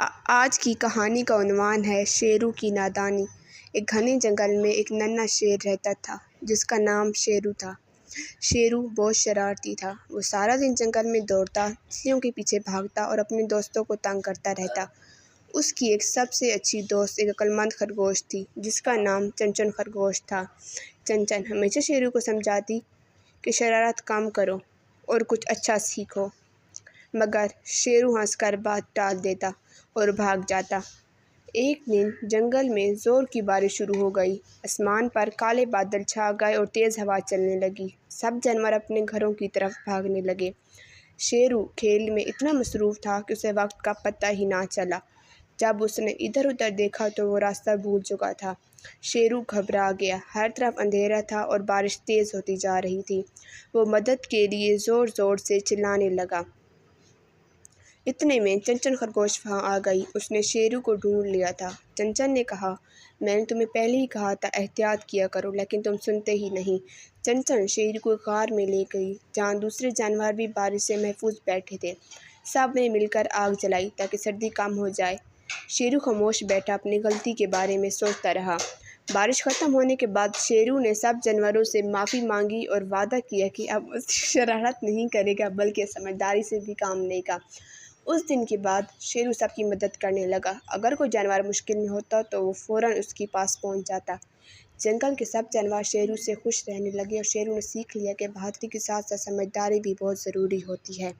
آج کی کہانی کا عنوان ہے شیرو کی نادانی۔ ایک گھنے جنگل میں ایک ننھا شیر رہتا تھا جس کا نام شیرو تھا۔ شیرو بہت شرارتی تھا۔ وہ سارا دن جنگل میں دوڑتا، تتلیوں کے پیچھے بھاگتا اور اپنے دوستوں کو تنگ کرتا رہتا۔ اس کی ایک سب سے اچھی دوست ایک عقل مند خرگوش تھی جس کا نام چنچن خرگوش تھا۔ چنچن ہمیشہ شیرو کو سمجھاتی کہ شرارت کم کرو اور کچھ اچھا سیکھو، مگر شیرو ہنس کر بات ٹال دیتا اور بھاگ جاتا۔ ایک دن جنگل میں زور کی بارش شروع ہو گئی۔ آسمان پر کالے بادل چھا گئے اور تیز ہوا چلنے لگی۔ سب جانور اپنے گھروں کی طرف بھاگنے لگے۔ شیرو کھیل میں اتنا مصروف تھا کہ اسے وقت کا پتہ ہی نہ چلا۔ جب اس نے ادھر ادھر دیکھا تو وہ راستہ بھول چکا تھا۔ شیرو گھبرا گیا۔ ہر طرف اندھیرا تھا اور بارش تیز ہوتی جا رہی تھی۔ وہ مدد کے لیے زور زور سے چلانے لگا۔ اتنے میں چنچن خرگوش وہاں آ گئی۔ اس نے شیرو کو ڈھونڈ لیا تھا۔ چنچن نے کہا، میں نے تمہیں پہلے ہی کہا تھا احتیاط کیا کرو، لیکن تم سنتے ہی نہیں۔ چنچن شیرو کو غار میں لے گئی جہاں دوسرے جانور بھی بارش سے محفوظ بیٹھے تھے۔ سب نے مل کر آگ جلائی تاکہ سردی کم ہو جائے۔ شیرو خاموش بیٹھا اپنی غلطی کے بارے میں سوچتا رہا۔ بارش ختم ہونے کے بعد شیرو نے سب جانوروں سے معافی مانگی اور وعدہ کیا کہ اب وہ شرارت نہیں کرے گا بلکہ سمجھداری سے بھی کام لے گا۔ اس دن کے بعد شیرو سب کی مدد کرنے لگا۔ اگر کوئی جانور مشکل میں ہوتا تو وہ فوراً اس کے پاس پہنچ جاتا۔ جنگل کے سب جانور شیرو سے خوش رہنے لگے اور شیرو نے سیکھ لیا کہ بہادری کے ساتھ ساتھ سمجھداری بھی بہت ضروری ہوتی ہے۔